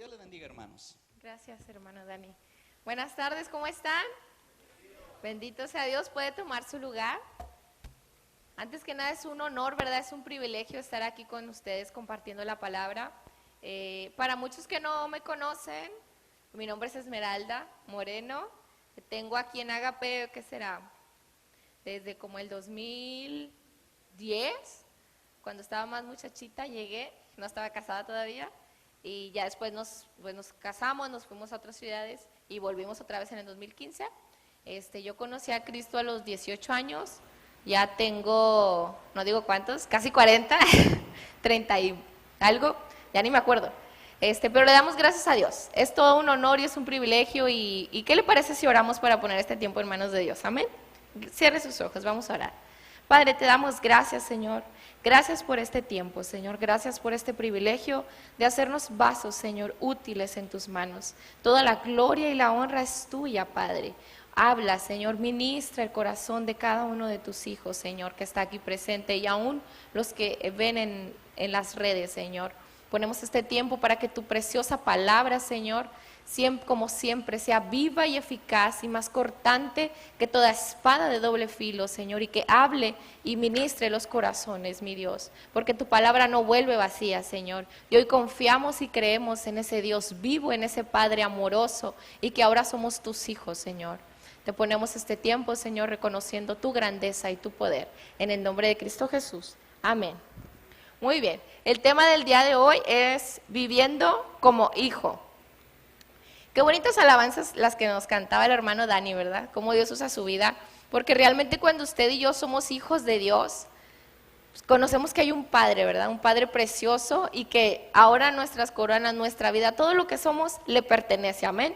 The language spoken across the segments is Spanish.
Dios les bendiga, hermanos. Gracias, hermano Dani. Buenas tardes, ¿cómo están? Bendito sea Dios, puede tomar su lugar. Antes que nada es un honor, ¿verdad? Es un privilegio estar aquí con ustedes compartiendo la palabra. Para muchos que no me conocen, mi nombre es Esmeralda Moreno. Tengo aquí en Agape, ¿qué será? Desde como el 2010, cuando estaba más muchachita, llegué, no estaba casada todavía. Y ya después nos casamos, nos fuimos a otras ciudades y volvimos otra vez en el 2015. Yo conocí a Cristo a los 18 años, ya tengo, no digo cuántos, casi 40, 30 y algo, ya ni me acuerdo. Pero le damos gracias a Dios, es todo un honor y es un privilegio. ¿Y qué le parece si oramos para poner este tiempo en manos de Dios? Amén. Cierre sus ojos, vamos a orar. Padre, te damos gracias, Señor. Gracias por este tiempo, Señor. Gracias por este privilegio de hacernos vasos, Señor, útiles en tus manos. Toda la gloria y la honra es tuya, Padre. Habla, Señor, ministra el corazón de cada uno de tus hijos, Señor, que está aquí presente, y aún los que ven en las redes, Señor. Ponemos este tiempo para que tu preciosa palabra, Señor, como siempre, sea viva y eficaz y más cortante que toda espada de doble filo, Señor, y que hable y ministre los corazones, mi Dios, porque tu palabra no vuelve vacía, Señor. Y hoy confiamos y creemos en ese Dios vivo, en ese Padre amoroso, y que ahora somos tus hijos, Señor. Te ponemos este tiempo, Señor, reconociendo tu grandeza y tu poder, en el nombre de Cristo Jesús. Amén. Muy bien, el tema del día de hoy es viviendo como hijo. Qué bonitas alabanzas las que nos cantaba el hermano Dani, ¿verdad? Cómo Dios usa su vida, porque realmente cuando usted y yo somos hijos de Dios, pues conocemos que hay un Padre, ¿verdad? Un Padre precioso, y que ahora nuestras coronas, nuestra vida, todo lo que somos le pertenece, amén.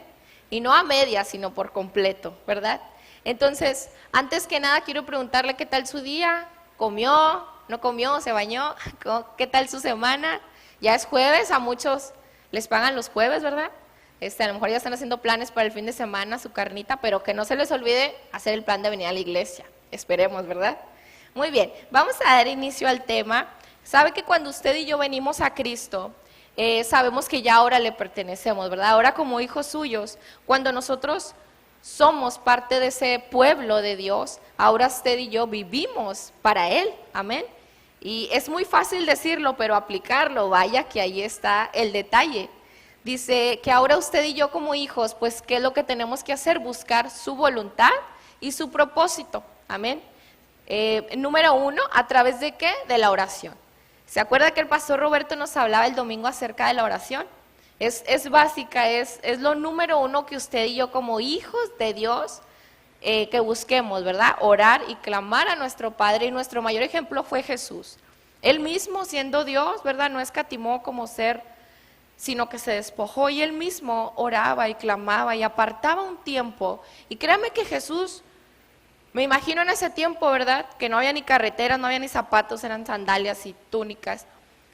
Y no a medias, sino por completo, ¿verdad? Entonces, antes que nada quiero preguntarle qué tal su día, ¿comió? ¿No comió? ¿Se bañó? ¿Qué tal su semana? Ya es jueves, a muchos les pagan los jueves, ¿verdad? A lo mejor ya están haciendo planes para el fin de semana, su carnita, pero que no se les olvide hacer el plan de venir a la iglesia. Esperemos, ¿verdad? Muy bien, vamos a dar inicio al tema. Sabe que cuando usted y yo venimos a Cristo, sabemos que ya ahora le pertenecemos, ¿verdad? Ahora como hijos suyos, cuando nosotros somos parte de ese pueblo de Dios, ahora usted y yo vivimos para Él, amén. Y es muy fácil decirlo, pero aplicarlo, vaya que ahí está el detalle. Dice que ahora usted y yo como hijos, pues ¿qué es lo que tenemos que hacer? Buscar su voluntad y su propósito, amén. Número 1, ¿a través de qué? De la oración. ¿Se acuerda que el pastor Roberto nos hablaba el domingo acerca de la oración? Es básica, es lo número 1 que usted y yo como hijos de Dios que busquemos, ¿verdad? Orar y clamar a nuestro Padre, y nuestro mayor ejemplo fue Jesús. Él mismo siendo Dios, ¿verdad? No escatimó como ser, sino que se despojó, y Él mismo oraba y clamaba y apartaba un tiempo. Y créame que Jesús, me imagino en ese tiempo, ¿verdad? Que no había ni carreteras, no había ni zapatos, eran sandalias y túnicas.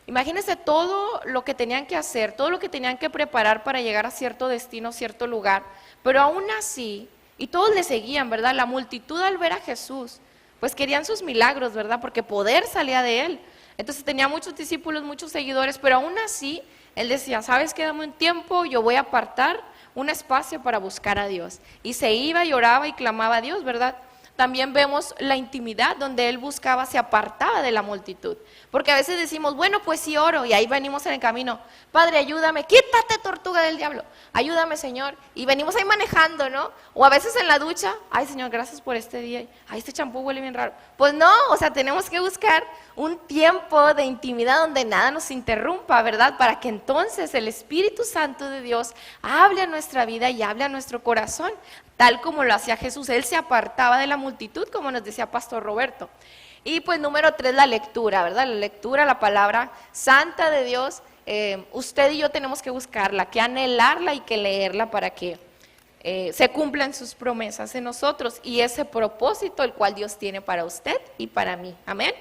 Imagínense todo lo que tenían que hacer, todo lo que tenían que preparar para llegar a cierto destino, cierto lugar. Pero aún así, y todos le seguían, ¿verdad? La multitud al ver a Jesús, pues querían sus milagros, ¿verdad? Porque poder salía de Él. Entonces tenía muchos discípulos, muchos seguidores, pero aún así Él decía, ¿sabes qué? Dame un tiempo, yo voy a apartar un espacio para buscar a Dios. Y se iba y oraba y clamaba a Dios, ¿verdad? También vemos la intimidad donde Él buscaba, se apartaba de la multitud. Porque a veces decimos, bueno, pues sí oro, y ahí venimos en el camino, Padre, ayúdame, quítate, tortuga del diablo, ayúdame, Señor. Y venimos ahí manejando, ¿no? O a veces en la ducha, ay, Señor, gracias por este día, ay, este champú huele bien raro. Pues no, o sea, tenemos que buscar un tiempo de intimidad donde nada nos interrumpa, ¿verdad? Para que entonces el Espíritu Santo de Dios hable a nuestra vida y hable a nuestro corazón, tal como lo hacía Jesús. Él se apartaba de la multitud, como nos decía Pastor Roberto. Y pues número 3, la lectura, ¿verdad? La lectura, la palabra santa de Dios, usted y yo tenemos que buscarla, que anhelarla y que leerla para que se cumplan sus promesas en nosotros y ese propósito el cual Dios tiene para usted y para mí, amén.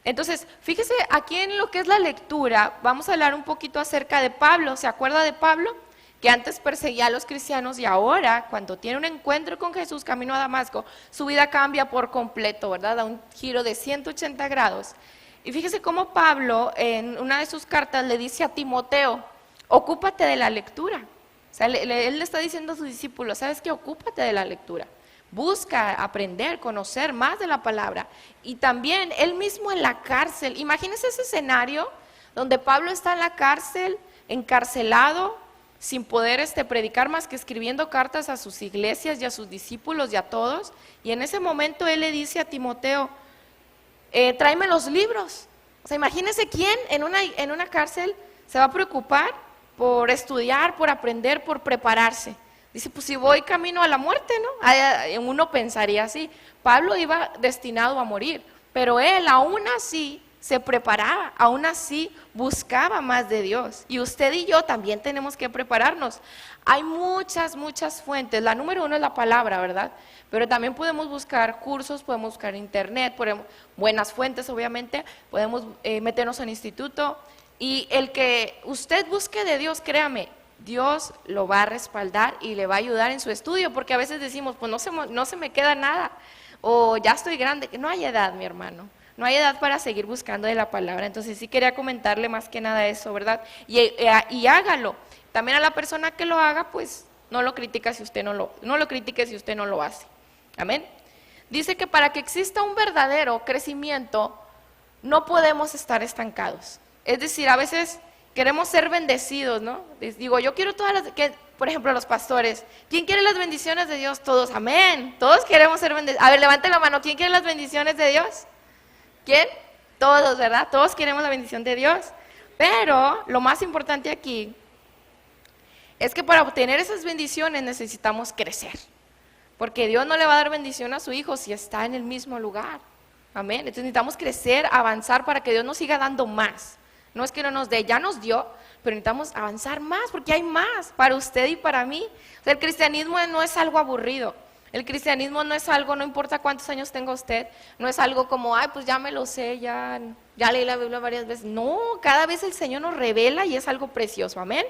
Entonces, fíjese aquí en lo que es la lectura, vamos a hablar un poquito acerca de Pablo. ¿Se acuerda de Pablo? Que antes perseguía a los cristianos, y ahora, cuando tiene un encuentro con Jesús camino a Damasco, su vida cambia por completo, ¿verdad? Da un giro de 180 grados. Y fíjese cómo Pablo, en una de sus cartas, le dice a Timoteo, ocúpate de la lectura. O sea, él le está diciendo a sus discípulos, ¿sabes qué? Ocúpate de la lectura. Busca aprender, conocer más de la palabra. Y también él mismo en la cárcel. Imagínense ese escenario donde Pablo está en la cárcel, encarcelado, sin poder predicar más que escribiendo cartas a sus iglesias y a sus discípulos y a todos. Y en ese momento él le dice a Timoteo, tráeme los libros. O sea, imagínense quién en una cárcel se va a preocupar por estudiar, por aprender, por prepararse. Dice, pues si voy camino a la muerte, ¿no? Uno pensaría así. Pablo iba destinado a morir, pero él aún así se preparaba, aún así buscaba más de Dios. Y usted y yo también tenemos que prepararnos. Hay muchas fuentes. La número 1 es la palabra, ¿verdad? Pero también podemos buscar cursos, podemos buscar internet, buenas fuentes obviamente, podemos meternos en instituto. Y el que usted busque de Dios, créame, Dios lo va a respaldar y le va a ayudar en su estudio, porque a veces decimos, pues no se me queda nada, o ya estoy grande. No hay edad, mi hermano, no hay edad para seguir buscando de la palabra. Entonces sí quería comentarle más que nada eso, ¿verdad? Y hágalo. También a la persona que lo haga, pues no lo critique si usted no lo critique si usted no lo hace. Amén. Dice que para que exista un verdadero crecimiento, no podemos estar estancados. Es decir, a veces queremos ser bendecidos, ¿no? Les digo, yo quiero por ejemplo, los pastores. ¿Quién quiere las bendiciones de Dios? Todos, amén. Todos queremos ser bendecidos. A ver, levante la mano. ¿Quién quiere las bendiciones de Dios? ¿Quién? Todos, ¿verdad? Todos queremos la bendición de Dios. Pero lo más importante aquí es que para obtener esas bendiciones necesitamos crecer. Porque Dios no le va a dar bendición a su hijo si está en el mismo lugar. Amén. Entonces necesitamos crecer, avanzar para que Dios nos siga dando más. No es que no nos dé, ya nos dio, pero necesitamos avanzar más porque hay más para usted y para mí. O sea, el cristianismo no es algo aburrido. El cristianismo no es algo, no importa cuántos años tenga usted, no es algo como, ay, pues ya me lo sé, ya leí la Biblia varias veces. No, cada vez el Señor nos revela y es algo precioso, amén.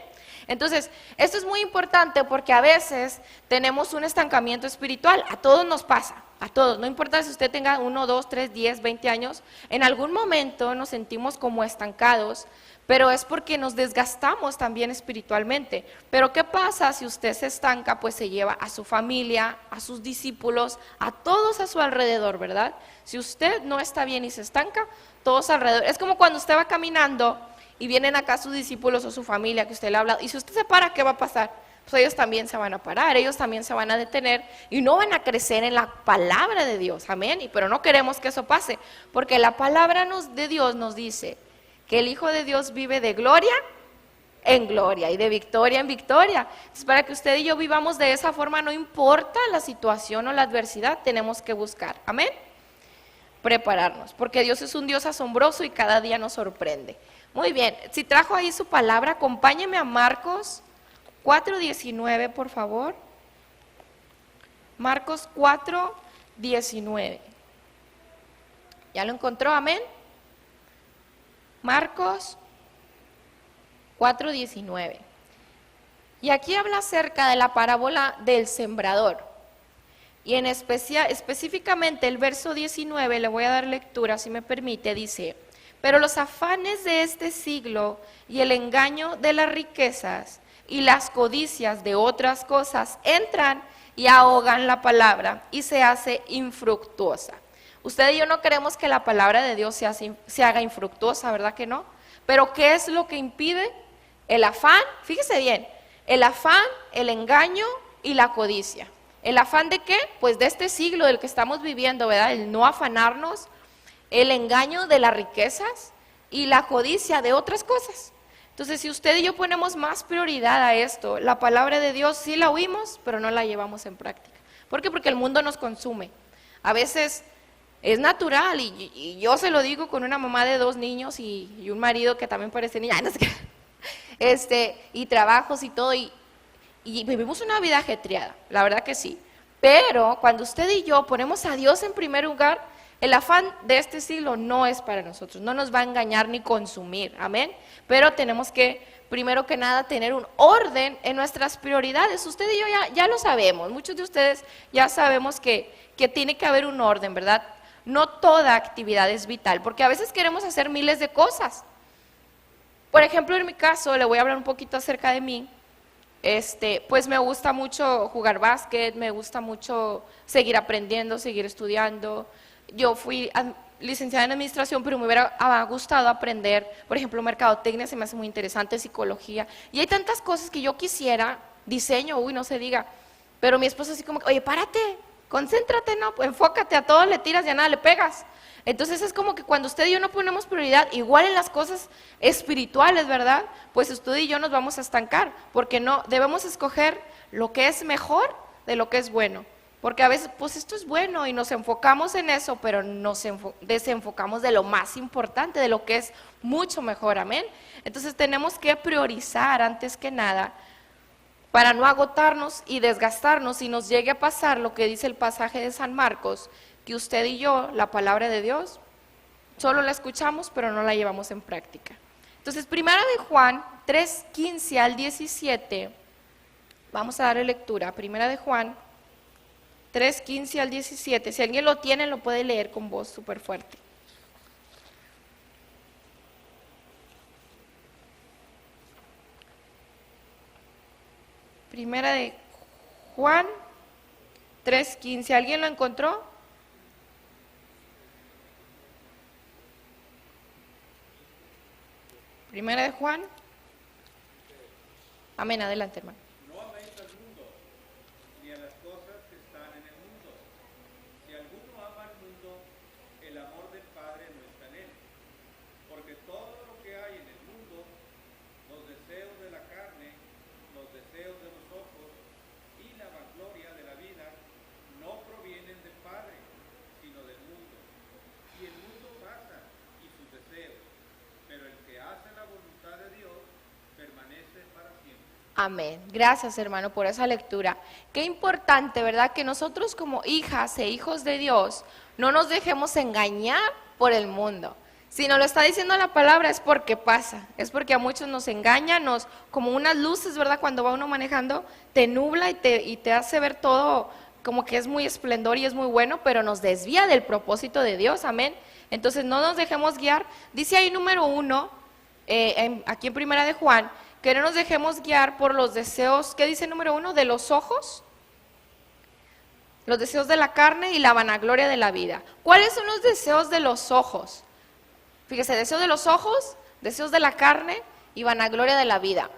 Entonces, esto es muy importante porque a veces tenemos un estancamiento espiritual, a todos nos pasa, a todos, no importa si usted tenga 1, 2, 3, 10, 20 años, en algún momento nos sentimos como estancados, pero es porque nos desgastamos también espiritualmente. Pero ¿qué pasa si usted se estanca? Pues se lleva a su familia, a sus discípulos, a todos a su alrededor, ¿verdad? Si usted no está bien y se estanca, todos alrededor. Es como cuando usted va caminando y vienen acá sus discípulos o su familia que usted le ha hablado, y si usted se para, ¿qué va a pasar? Pues ellos también se van a parar, ellos también se van a detener y no van a crecer en la palabra de Dios, amén. Pero no queremos que eso pase, porque la palabra de Dios nos dice que el Hijo de Dios vive de gloria en gloria y de victoria en victoria. Entonces, para que usted y yo vivamos de esa forma, no importa la situación o la adversidad, tenemos que buscar, amén, prepararnos, porque Dios es un Dios asombroso y cada día nos sorprende. Muy bien, si trajo ahí su palabra, acompáñeme a Marcos 4:19, por favor. Marcos 4:19. ¿Ya lo encontró? Amén. Marcos 4:19. Y aquí habla acerca de la parábola del sembrador. Y en específicamente el verso 19, le voy a dar lectura si me permite, dice: pero los afanes de este siglo y el engaño de las riquezas y las codicias de otras cosas entran y ahogan la palabra y se hace infructuosa. Usted y yo no queremos que la palabra de Dios se haga infructuosa, ¿verdad que no? Pero ¿qué es lo que impide? El afán, fíjese bien, el afán, el engaño y la codicia. ¿El afán de qué? Pues de este siglo del que estamos viviendo, ¿verdad? El no afanarnos, el engaño de las riquezas y la codicia de otras cosas. Entonces, si usted y yo ponemos más prioridad a esto, la palabra de Dios sí la oímos, pero no la llevamos en práctica. ¿Por qué? Porque el mundo nos consume. A veces es natural, y yo se lo digo con una mamá de 2 niños y un marido que también parece niña, no sé, y trabajos y todo, y vivimos una vida ajetreada, la verdad que sí. Pero cuando usted y yo ponemos a Dios en primer lugar, el afán de este siglo no es para nosotros, no nos va a engañar ni consumir, amén. Pero tenemos que, primero que nada, tener un orden en nuestras prioridades. Usted y yo ya lo sabemos, muchos de ustedes ya sabemos que tiene que haber un orden, ¿verdad? No toda actividad es vital, porque a veces queremos hacer miles de cosas. Por ejemplo, en mi caso, le voy a hablar un poquito acerca de mí. Pues me gusta mucho jugar básquet, me gusta mucho seguir aprendiendo, seguir estudiando. Yo fui licenciada en administración, pero me hubiera gustado aprender, por ejemplo, mercadotecnia se me hace muy interesante, psicología. Y hay tantas cosas que yo quisiera, diseño, uy, no se diga. Pero mi esposo así como, oye, párate, concéntrate, no, pues enfócate, a todo le tiras y a nada le pegas. Entonces es como que cuando usted y yo no ponemos prioridad, igual en las cosas espirituales, ¿verdad? Pues usted y yo nos vamos a estancar, porque no, debemos escoger lo que es mejor de lo que es bueno. Porque a veces, pues esto es bueno y nos enfocamos en eso, pero nos desenfocamos de lo más importante, de lo que es mucho mejor, amén. Entonces tenemos que priorizar antes que nada, para no agotarnos y desgastarnos y nos llegue a pasar lo que dice el pasaje de San Marcos, que usted y yo, la palabra de Dios, solo la escuchamos, pero no la llevamos en práctica. Entonces, primera de Juan 3:15 al 17, vamos a darle lectura. Primera de Juan 3:15 al 17, si alguien lo tiene, lo puede leer con voz súper fuerte. Primera de Juan 3:15, ¿alguien lo encontró? Primera de Juan. Amén, adelante, hermano. No améis al mundo, ni a las cosas que están en el mundo. Si alguno ama al mundo, el amor del Padre no está en él. Porque todo lo que hay en el mundo, los deseos de la carne, los deseos de los ojos y la vanagloria de la vida, no provienen del Padre, sino del mundo. Y el mundo pasa y sus deseos, pero el que hace la voluntad de Dios permanece para siempre. Amén. Gracias, hermano, por esa lectura. Qué importante, ¿verdad? Que nosotros como hijas e hijos de Dios no nos dejemos engañar por el mundo. Si nos lo está diciendo la palabra es porque pasa, es porque a muchos nos engaña, como unas luces, ¿verdad? Cuando va uno manejando, te nubla y te hace ver todo como que es muy esplendor y es muy bueno, pero nos desvía del propósito de Dios, amén. Entonces no nos dejemos guiar. Dice ahí número 1, aquí en primera de Juan, que no nos dejemos guiar por los deseos, ¿qué dice número 1? De los ojos, los deseos de la carne y la vanagloria de la vida. ¿Cuáles son los deseos de los ojos? Fíjese, deseos de los ojos, deseos de la carne y vanagloria de la vida.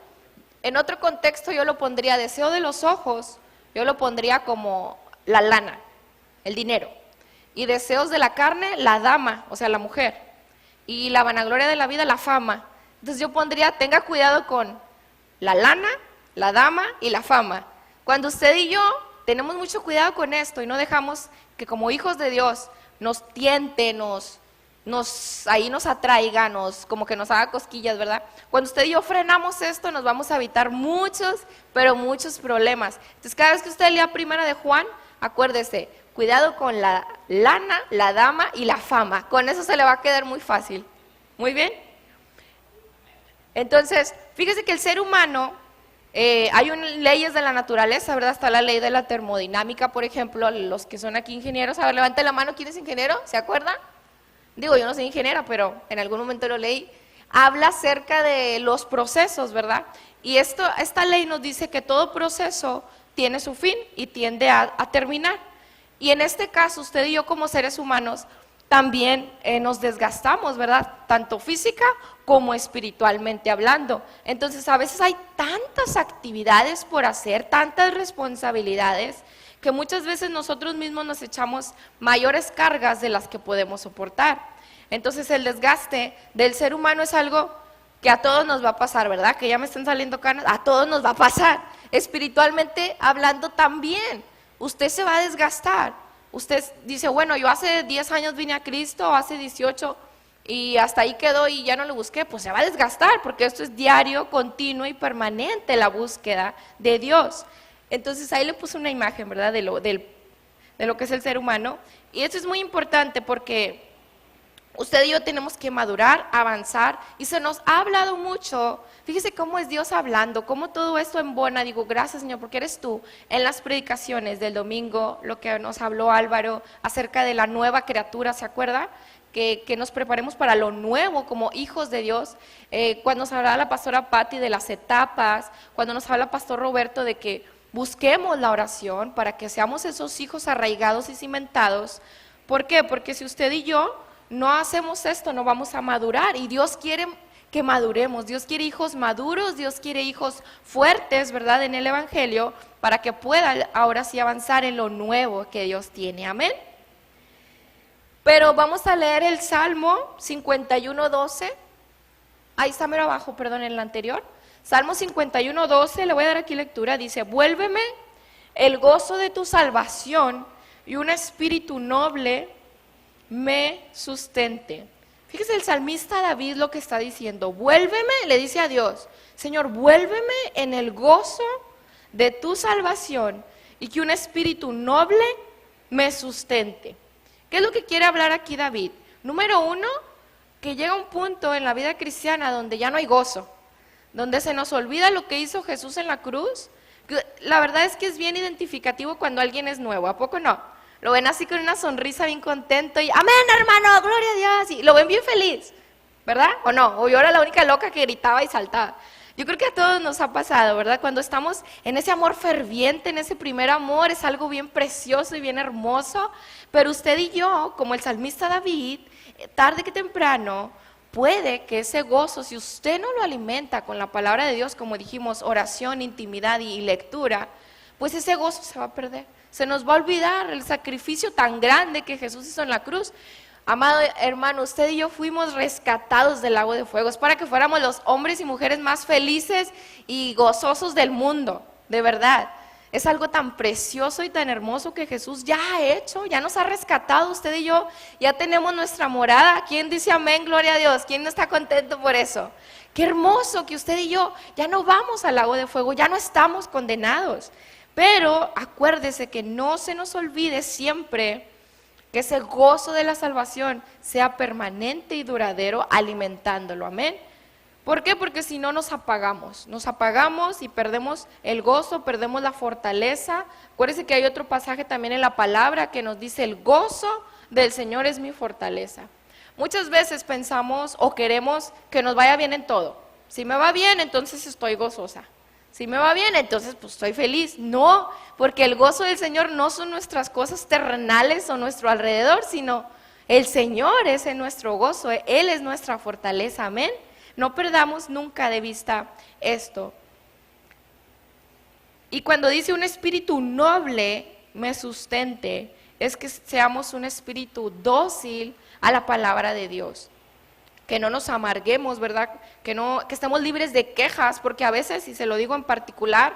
En otro contexto yo lo pondría, deseo de los ojos, yo lo pondría como la lana, el dinero. Y deseos de la carne, la dama, o sea, la mujer. Y la vanagloria de la vida, la fama. Entonces yo pondría, tenga cuidado con la lana, la dama y la fama. Cuando usted y yo tenemos mucho cuidado con esto y no dejamos que como hijos de Dios nos tiente, ahí nos atraiga, como que nos haga cosquillas, ¿verdad? Cuando usted y yo frenamos esto, nos vamos a evitar muchos, pero muchos problemas. Entonces, cada vez que usted lea primera de Juan, acuérdese, cuidado con la lana, la dama y la fama. Con eso se le va a quedar muy fácil. ¿Muy bien? Entonces, fíjese que el ser humano, hay leyes de la naturaleza, ¿verdad? Está la ley de la termodinámica, por ejemplo, los que son aquí ingenieros. A ver, levante la mano, ¿quién es ingeniero? ¿Se acuerda? Digo, yo no soy ingeniera, pero en algún momento lo leí. Habla acerca de los procesos, ¿verdad? Y esta ley nos dice que todo proceso tiene su fin y tiende a terminar. Y en este caso, usted y yo como seres humanos también nos desgastamos, ¿verdad? Tanto física como espiritualmente hablando. Entonces, a veces hay tantas actividades por hacer, tantas responsabilidades, que muchas veces nosotros mismos nos echamos mayores cargas de las que podemos soportar. Entonces el desgaste del ser humano es algo que a todos nos va a pasar, ¿verdad? Que ya me están saliendo canas, a todos nos va a pasar. Espiritualmente hablando también, usted se va a desgastar. Usted dice, bueno, yo hace 10 años vine a Cristo, hace 18 y hasta ahí quedó y ya no le busqué, pues se va a desgastar porque esto es diario, continuo y permanente la búsqueda de Dios. Entonces ahí le puse una imagen, ¿verdad? De lo que es el ser humano. Y esto es muy importante porque usted y yo tenemos que madurar, avanzar. Y se nos ha hablado mucho. Fíjese cómo es Dios hablando, cómo todo esto embona. Digo, gracias Señor, porque eres tú. En las predicaciones del domingo, lo que nos habló Álvaro acerca de la nueva criatura, ¿se acuerda? que nos preparemos para lo nuevo como hijos de Dios. Cuando nos hablaba la pastora Patti de las etapas, cuando nos habla el pastor Roberto de que busquemos la oración para que seamos esos hijos arraigados y cimentados. ¿Por qué? Porque si usted y yo no hacemos esto, no vamos a madurar, y Dios quiere que maduremos. Dios quiere hijos maduros, Dios quiere hijos fuertes, ¿verdad?, en el Evangelio, para que pueda ahora sí avanzar en lo nuevo que Dios tiene. Amén. Pero vamos a leer el Salmo 51:12. Ahí está mero abajo, perdón, en el anterior. Salmo 51:12, le voy a dar aquí lectura. Dice: vuélveme el gozo de tu salvación y un espíritu noble me sustente. Fíjese el salmista David lo que está diciendo. Vuélveme, le dice a Dios: Señor, vuélveme en el gozo de tu salvación y que un espíritu noble me sustente. ¿Qué es lo que quiere hablar aquí David? Número uno, que llega un punto en la vida cristiana donde ya no hay gozo, donde se nos olvida lo que hizo Jesús en la cruz. La verdad es que es bien identificativo cuando alguien es nuevo, ¿a poco no? Lo ven así con una sonrisa bien contento y amén, hermano, gloria a Dios, y lo ven bien feliz, ¿verdad? ¿O no? O yo era la única loca que gritaba y saltaba. Yo creo que a todos nos ha pasado, ¿verdad? Cuando estamos en ese amor ferviente, en ese primer amor, es algo bien precioso y bien hermoso, pero usted y yo, como el salmista David, tarde que temprano, puede que ese gozo, si usted no lo alimenta con la palabra de Dios, como dijimos, oración, intimidad y lectura, pues ese gozo se va a perder. Se nos va a olvidar el sacrificio tan grande que Jesús hizo en la cruz. Amado hermano, usted y yo fuimos rescatados del lago de fuego. Es para que fuéramos los hombres y mujeres más felices y gozosos del mundo, de verdad. Es algo tan precioso y tan hermoso que Jesús ya ha hecho, ya nos ha rescatado usted y yo, ya tenemos nuestra morada. ¿Quién dice amén, gloria a Dios? ¿Quién no está contento por eso? Qué hermoso que usted y yo ya no vamos al lago de fuego, ya no estamos condenados. Pero acuérdese que no se nos olvide siempre que ese gozo de la salvación sea permanente y duradero, alimentándolo, amén. ¿Por qué? Porque si no nos apagamos y perdemos el gozo, perdemos la fortaleza. Acuérdense que hay otro pasaje también en la palabra que nos dice: el gozo del Señor es mi fortaleza. Muchas veces pensamos o queremos que nos vaya bien en todo. Si me va bien, entonces estoy gozosa. Si me va bien, entonces pues estoy feliz. No, porque el gozo del Señor no son nuestras cosas terrenales o nuestro alrededor, sino el Señor es en nuestro gozo, Él es nuestra fortaleza, amén. No perdamos nunca de vista esto. Y cuando dice un espíritu noble me sustente, es que seamos un espíritu dócil a la palabra de Dios. Que no nos amarguemos, ¿verdad? Que estemos libres de quejas, porque a veces, y se lo digo en particular,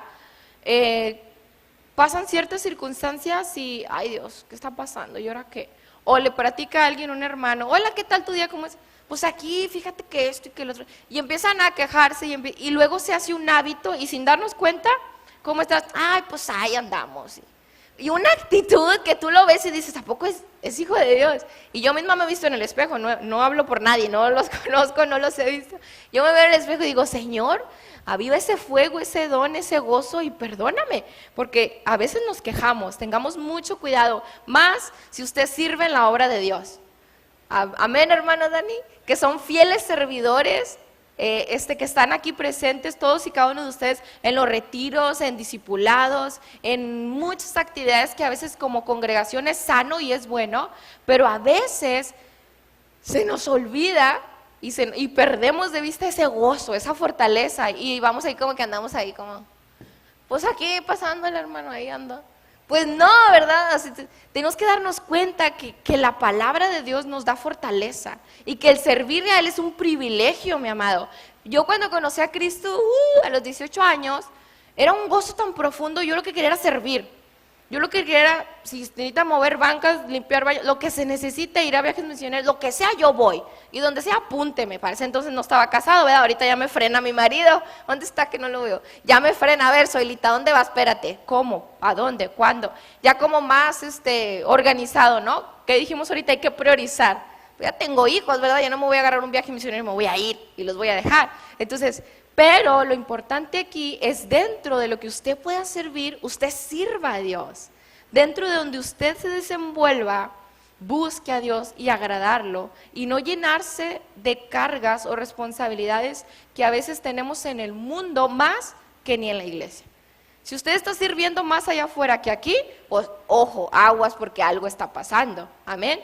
pasan ciertas circunstancias y, ay Dios, ¿qué está pasando? ¿Y ahora qué? O le platica a alguien, un hermano: hola, ¿qué tal tu día? ¿Cómo es? Pues aquí, fíjate que esto y que lo otro. Y empiezan a quejarse y luego se hace un hábito y sin darnos cuenta, ¿cómo estás? Ay, pues ahí andamos. Y una actitud que tú lo ves y dices: ¿a poco es hijo de Dios? Y yo misma me he visto en el espejo, no hablo por nadie, no los conozco, no los he visto. Yo me veo en el espejo y digo: Señor, aviva ese fuego, ese don, ese gozo y perdóname. Porque a veces nos quejamos, tengamos mucho cuidado, más si usted sirve en la obra de Dios. Amén, hermano Dani, que son fieles servidores, que están aquí presentes, todos y cada uno de ustedes, en los retiros, en discipulados, en muchas actividades que a veces como congregación es sano y es bueno, pero a veces se nos olvida y perdemos de vista ese gozo, esa fortaleza, y vamos ahí como que andamos ahí como, pues aquí pasándole, hermano, ahí ando. Pues no, ¿verdad? Así tenemos que darnos cuenta que la palabra de Dios nos da fortaleza y que el servirle a Él es un privilegio, mi amado. Yo cuando conocí a Cristo a los 18 años, era un gozo tan profundo, yo lo que quería era servir. Yo lo que quería era, si necesita mover bancas, limpiar baños, lo que se necesite, ir a viajes misioneros, lo que sea, yo voy. Y donde sea, apúnteme. Para ese entonces no estaba casado, ¿verdad? Ahorita ya me frena mi marido. ¿Dónde está que no lo veo? Ya me frena. A ver, Zoilita, ¿dónde vas? Espérate. ¿Cómo? ¿A dónde? ¿Cuándo? Ya como más organizado, ¿no? ¿Qué dijimos ahorita? Hay que priorizar. Ya tengo hijos, ¿verdad? Ya no me voy a agarrar un viaje misionero, me voy a ir y los voy a dejar. Entonces, pero lo importante aquí es dentro de lo que usted pueda servir, usted sirva a Dios. Dentro de donde usted se desenvuelva, busque a Dios y agradarlo y no llenarse de cargas o responsabilidades que a veces tenemos en el mundo más que ni en la iglesia. Si usted está sirviendo más allá afuera que aquí, pues ojo, aguas porque algo está pasando, amén.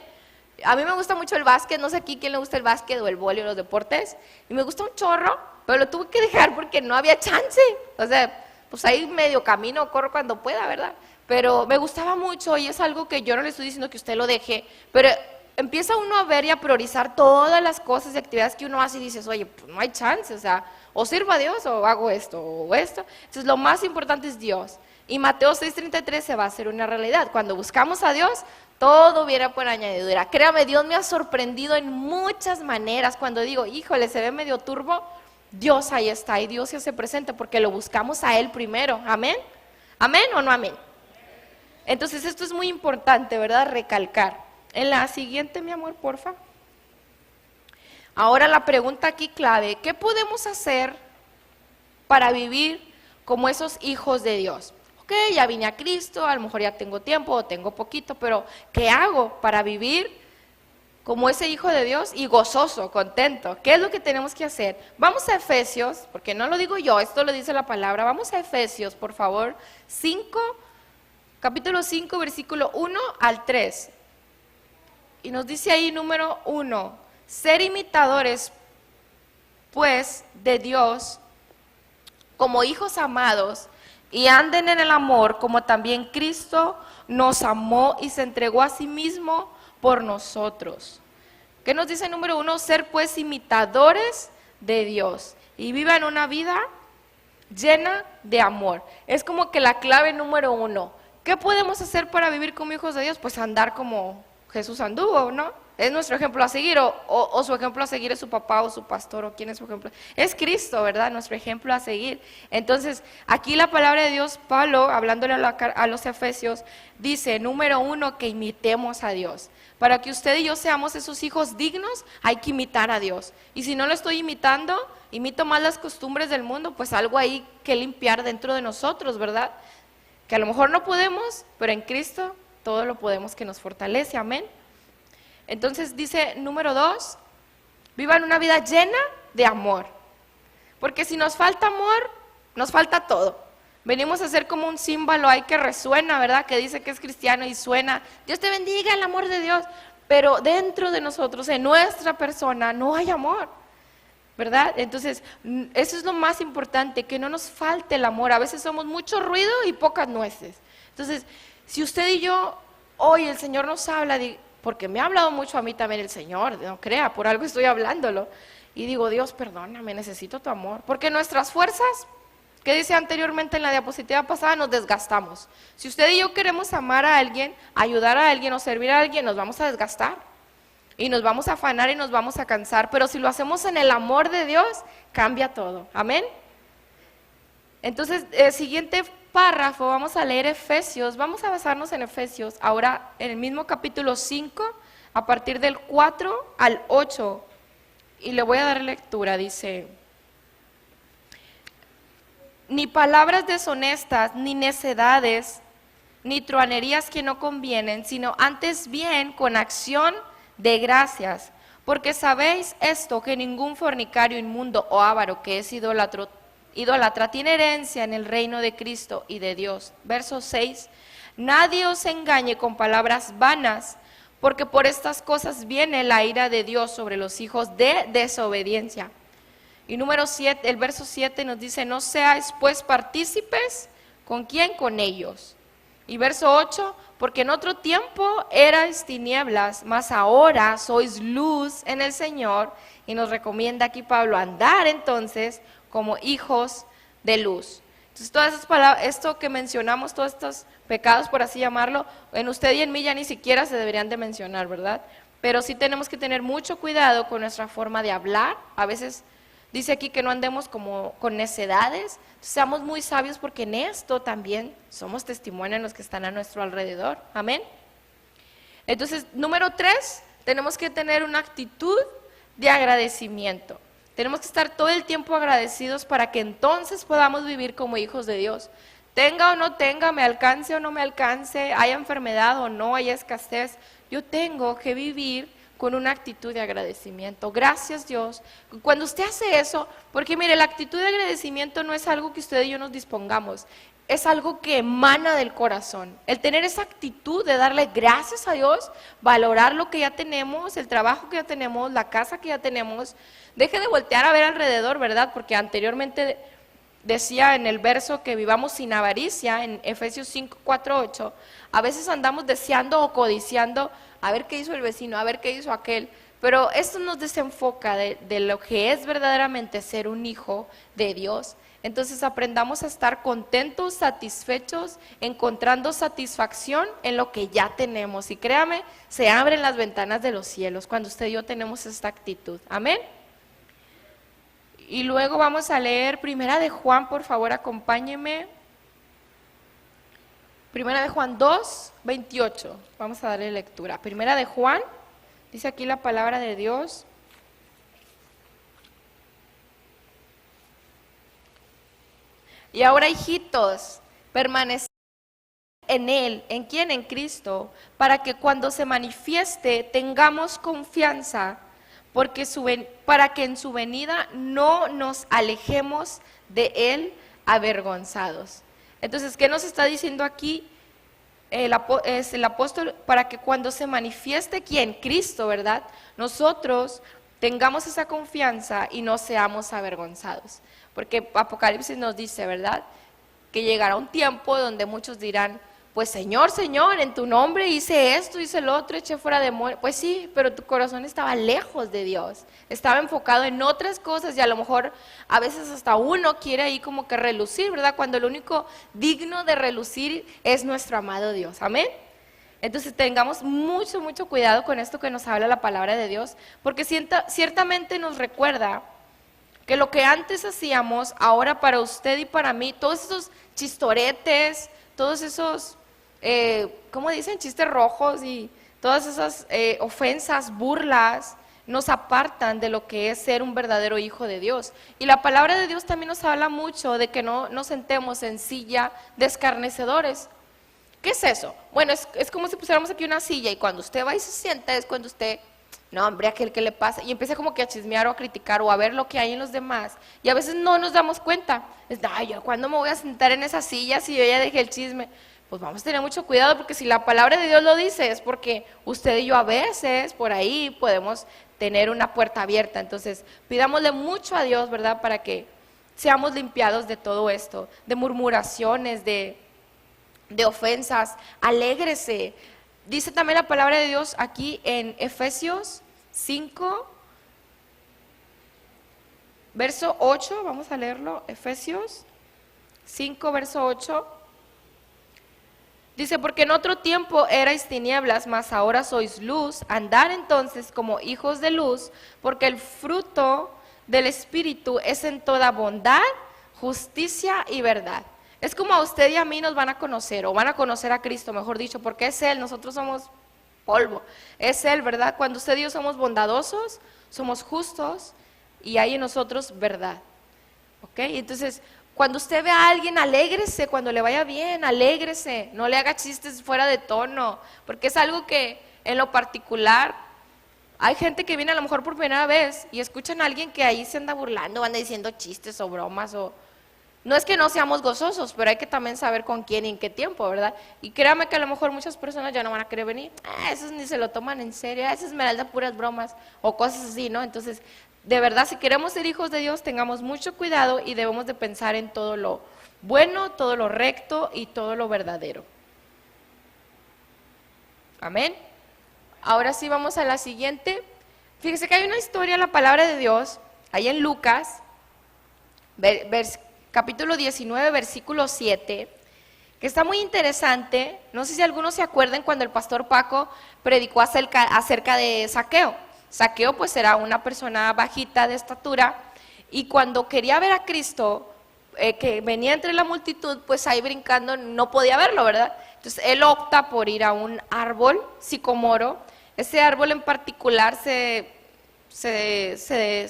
A mí me gusta mucho el básquet, no sé aquí quién le gusta el básquet o el vóley o los deportes, y me gusta un chorro, pero lo tuve que dejar porque no había chance, o sea, pues ahí medio camino, corro cuando pueda, ¿verdad? Pero me gustaba mucho y es algo que yo no le estoy diciendo que usted lo deje, pero empieza uno a ver y a priorizar todas las cosas y actividades que uno hace y dices, oye, pues no hay chance, o sea, o sirvo a Dios o hago esto o esto. Entonces lo más importante es Dios. Y Mateo 6:33 se va a hacer una realidad. Cuando buscamos a Dios, todo viene por añadidura. Créame, Dios me ha sorprendido en muchas maneras. Cuando digo, híjole, se ve medio turbo, Dios ahí está y Dios se hace presente porque lo buscamos a Él primero. ¿Amén? ¿Amén o no amén? Entonces esto es muy importante, ¿verdad? Recalcar. En la siguiente, mi amor, porfa. Ahora la pregunta aquí clave, ¿qué podemos hacer para vivir como esos hijos de Dios? Ok, ya vine a Cristo, a lo mejor ya tengo tiempo o tengo poquito, pero ¿qué hago para vivir como ese hijo de Dios y gozoso, contento? ¿Qué es lo que tenemos que hacer? Vamos a Efesios, porque no lo digo yo, esto lo dice la palabra. Vamos a Efesios, por favor, capítulo 5, versículo 1 al 3. Y nos dice ahí número 1, ser imitadores, pues, de Dios como hijos amados y anden en el amor como también Cristo nos amó y se entregó a sí mismo por nosotros. ¿Qué nos dice número 1? Ser pues imitadores de Dios y vivan una vida llena de amor. Es como que la clave número 1. ¿Qué podemos hacer para vivir como hijos de Dios? Pues andar como Jesús anduvo, ¿no? Es nuestro ejemplo a seguir, o su ejemplo a seguir es su papá o su pastor, o quién es su ejemplo. Es Cristo, ¿verdad? Nuestro ejemplo a seguir. Entonces, aquí la palabra de Dios, Pablo, hablándole a los Efesios, dice, número 1, que imitemos a Dios. Para que usted y yo seamos esos hijos dignos, hay que imitar a Dios. Y si no lo estoy imitando, imito más las costumbres del mundo, pues algo ahí que limpiar dentro de nosotros, ¿verdad? Que a lo mejor no podemos, pero en Cristo todo lo podemos, que nos fortalece, amén. Entonces dice número 2, vivan una vida llena de amor, porque si nos falta amor, nos falta todo. Venimos a ser como un símbolo ahí que resuena, ¿verdad? Que dice que es cristiano y suena, Dios te bendiga, el amor de Dios, pero dentro de nosotros, en nuestra persona, no hay amor, ¿verdad? Entonces, eso es lo más importante, que no nos falte el amor. A veces somos mucho ruido y pocas nueces. Entonces, si usted y yo, hoy el Señor nos habla, porque me ha hablado mucho a mí también el Señor, no crea, por algo estoy hablándolo, y digo, Dios, perdóname, necesito tu amor, porque nuestras fuerzas, que dice anteriormente en la diapositiva pasada, nos desgastamos. Si usted y yo queremos amar a alguien, ayudar a alguien o servir a alguien, nos vamos a desgastar, y nos vamos a afanar y nos vamos a cansar, pero si lo hacemos en el amor de Dios, cambia todo, amén. Entonces, el siguiente párrafo, vamos a leer Efesios, vamos a basarnos en Efesios, ahora en el mismo capítulo 5, a partir del 4 al 8, y le voy a dar lectura, dice, ni palabras deshonestas, ni necedades, ni truanerías que no convienen, sino antes bien con acción de gracias, porque sabéis esto, que ningún fornicario, inmundo o avaro que es idólatra tiene herencia en el reino de Cristo y de Dios. Verso 6, nadie os engañe con palabras vanas, porque por estas cosas viene la ira de Dios sobre los hijos de desobediencia. Y número 7, el verso 7 nos dice, no seáis pues partícipes, ¿con quién? Con ellos. Y verso 8, porque en otro tiempo erais tinieblas, mas ahora sois luz en el Señor. Y nos recomienda aquí Pablo andar entonces como hijos de luz. Entonces todas esas palabras, esto que mencionamos, todos estos pecados, por así llamarlo, en usted y en mí ya ni siquiera se deberían de mencionar, ¿verdad? Pero sí tenemos que tener mucho cuidado con nuestra forma de hablar. A veces dice aquí que no andemos como con necedades, seamos muy sabios porque en esto también somos testimonio en los que están a nuestro alrededor, amén. Entonces, número 3, tenemos que tener una actitud de agradecimiento. Tenemos que estar todo el tiempo agradecidos para que entonces podamos vivir como hijos de Dios. tenga o no tenga, me alcance o no me alcance, haya enfermedad o no, haya escasez, yo tengo que vivir con una actitud de agradecimiento. Gracias, Dios. Cuando usted hace eso, porque mire, la actitud de agradecimiento no es algo que usted y yo nos dispongamos, es algo que emana del corazón. El tener esa actitud de darle gracias a Dios, valorar lo que ya tenemos, el trabajo que ya tenemos, la casa que ya tenemos. Deje de voltear a ver alrededor, ¿verdad? Porque anteriormente decía en el verso que vivamos sin avaricia, en Efesios 5, 4, 8, a veces andamos deseando o codiciando a ver qué hizo el vecino, a ver qué hizo aquel, pero esto nos desenfoca de lo que es verdaderamente ser un hijo de Dios. Entonces aprendamos a estar contentos, satisfechos, encontrando satisfacción en lo que ya tenemos, y créame, se abren las ventanas de los cielos cuando usted y yo tenemos esta actitud, amén. Y luego vamos a leer Primera de Juan, por favor, acompáñeme. Primera de Juan 2, 28. Vamos a darle lectura. Primera de Juan, dice aquí la palabra de Dios. Y ahora, hijitos, permaneced en Él. ¿En quién? En Cristo. Para que cuando se manifieste tengamos confianza, para que en su venida no nos alejemos de Él avergonzados. Entonces, ¿qué nos está diciendo aquí el apóstol? Para que cuando se manifieste, ¿quién? Cristo, ¿verdad? Nosotros tengamos esa confianza y no seamos avergonzados. Porque Apocalipsis nos dice, ¿verdad?, que llegará un tiempo donde muchos dirán, pues Señor, Señor, en tu nombre hice esto, hice el otro, eché fuera demonios. Pues sí, pero tu corazón estaba lejos de Dios, estaba enfocado en otras cosas, y a lo mejor a veces hasta uno quiere ahí como que relucir, ¿verdad?, cuando lo único digno de relucir es nuestro amado Dios, amén. Entonces tengamos mucho, mucho cuidado con esto que nos habla la palabra de Dios, porque ciertamente nos recuerda que lo que antes hacíamos, ahora para usted y para mí, todos esos chistoretes, todos esos, ¿cómo dicen? Chistes rojos y todas esas ofensas, burlas, nos apartan de lo que es ser un verdadero hijo de Dios. Y la palabra de Dios también nos habla mucho de que no nos sentemos en silla de escarnecedores. ¿Qué es eso? Bueno, es como si pusiéramos aquí una silla, y cuando usted va y se sienta es cuando usted, no hombre, aquel que le pasa, y empieza como que a chismear o a criticar o a ver lo que hay en los demás, y a veces no nos damos cuenta. Ay, ¿yo cuándo me voy a sentar en esa silla si yo ya dejé el chisme? Pues vamos a tener mucho cuidado, porque si la palabra de Dios lo dice es porque usted y yo a veces por ahí podemos tener una puerta abierta. Entonces pidámosle mucho a Dios, ¿verdad?, para que seamos limpiados de todo esto, de murmuraciones, de ofensas. Alégrese. Dice también la palabra de Dios aquí en Efesios 5, verso 8, vamos a leerlo, Efesios 5, verso 8. Dice, porque en otro tiempo erais tinieblas, mas ahora sois luz, andar entonces como hijos de luz, porque el fruto del Espíritu es en toda bondad, justicia y verdad. Es como a usted y a mí nos van a conocer, o van a conocer a Cristo, mejor dicho, porque es Él, nosotros somos polvo, es Él, ¿verdad? Cuando usted y yo somos bondadosos, somos justos, y hay en nosotros verdad, ¿ok? Entonces, cuando usted ve a alguien, alégrese, cuando le vaya bien, alégrese, no le haga chistes fuera de tono, porque es algo que en lo particular, hay gente que viene a lo mejor por primera vez, y escuchan a alguien que ahí se anda burlando, anda diciendo chistes o bromas, o no es que no seamos gozosos, pero hay que también saber con quién y en qué tiempo, ¿verdad? Y créame que a lo mejor muchas personas ya no van a querer venir. Esos ni se lo toman en serio, esa Esmeralda puras bromas o cosas así, ¿no? Entonces, de verdad, si queremos ser hijos de Dios, tengamos mucho cuidado y debemos de pensar en todo lo bueno, todo lo recto y todo lo verdadero. Amén. Ahora sí vamos a la siguiente. Fíjese que hay una historia en la palabra de Dios, ahí en Lucas, capítulo 19, versículo 7, que está muy interesante. No sé si algunos se acuerdan cuando el pastor Paco predicó acerca de Zaqueo. Zaqueo pues era una persona bajita de estatura, y cuando quería ver a Cristo, que venía entre la multitud, pues ahí brincando no podía verlo, ¿verdad? Entonces él opta por ir a un árbol sicomoro. Ese árbol en particular se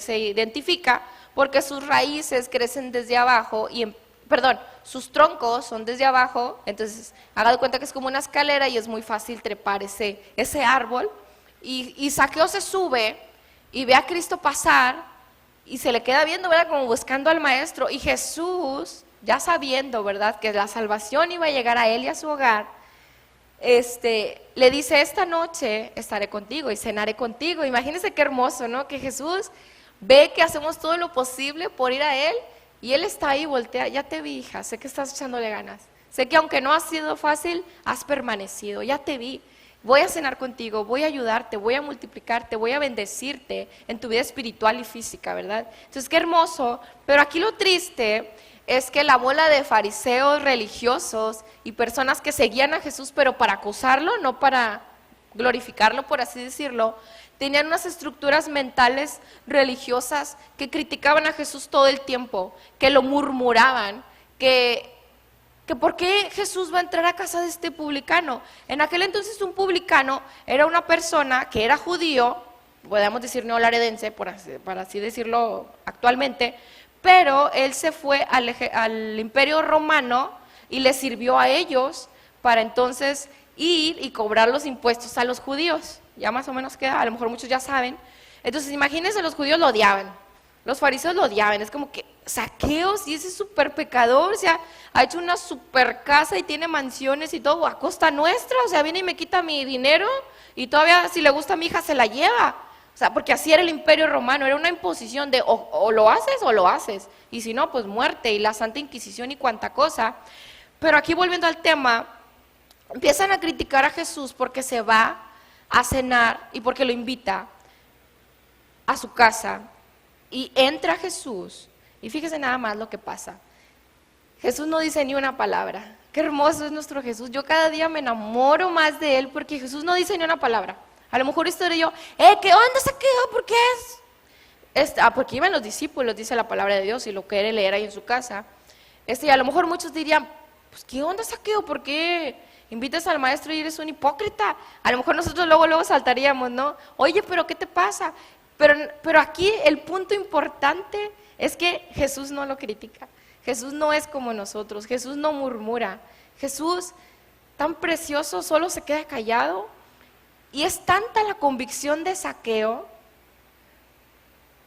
identifica porque sus raíces crecen desde abajo y perdón, sus troncos son desde abajo, entonces haga de cuenta que es como una escalera y es muy fácil trepar ese árbol. Y Zaqueo se sube y ve a Cristo pasar y se le queda viendo, ¿verdad? Como buscando al maestro. Y Jesús, ya sabiendo, ¿verdad?, que la salvación iba a llegar a él y a su hogar, le dice: esta noche estaré contigo y cenaré contigo. Imagínense qué hermoso, ¿no? Que Jesús ve que hacemos todo lo posible por ir a él y él está ahí, voltea: ya te vi, hija, sé que estás echándole ganas, sé que aunque no ha sido fácil, has permanecido, ya te vi. Voy a cenar contigo, voy a ayudarte, voy a multiplicarte, voy a bendecirte en tu vida espiritual y física, ¿verdad? Entonces, qué hermoso. Pero aquí lo triste es que la bola de fariseos religiosos y personas que seguían a Jesús, pero para acusarlo, no para glorificarlo, por así decirlo, tenían unas estructuras mentales religiosas que criticaban a Jesús todo el tiempo, que lo murmuraban, que por qué Jesús va a entrar a casa de este publicano. En aquel entonces un publicano era una persona que era judío, podemos decir neolaredense, para así decirlo actualmente, pero él se fue al Imperio Romano y le sirvió a ellos para entonces ir y cobrar los impuestos a los judíos. Ya más o menos queda, a lo mejor muchos ya saben. Entonces imagínense, los judíos lo odiaban, los fariseos lo odiaban, es como que Zaqueo, sí, ese súper pecador, o sea, ha hecho una super casa y tiene mansiones y todo a costa nuestra, o sea, viene y me quita mi dinero y todavía si le gusta a mi hija se la lleva. O sea, porque así era el Imperio Romano, era una imposición de o lo haces, y si no, pues muerte, y la Santa Inquisición y cuanta cosa. Pero aquí volviendo al tema, empiezan a criticar a Jesús porque se va a cenar y porque lo invita a su casa, y entra Jesús, y fíjese nada más lo que pasa. Jesús no dice ni una palabra. Qué hermoso es nuestro Jesús. Yo cada día me enamoro más de él porque Jesús no dice ni una palabra. A lo mejor esto era yo: ¿qué onda, Zaqueo? ¿Por qué es? Porque iban los discípulos, dice la palabra de Dios, y lo quiere leer ahí en su casa. Y a lo mejor muchos dirían: pues, ¿qué onda, Zaqueo? ¿Por qué invitas al maestro y eres un hipócrita? A lo mejor nosotros luego saltaríamos, ¿no? Oye, pero ¿qué te pasa? Pero aquí el punto importante es que Jesús no lo critica. Jesús no es como nosotros, Jesús no murmura. Jesús, tan precioso, solo se queda callado. Y es tanta la convicción de Zaqueo,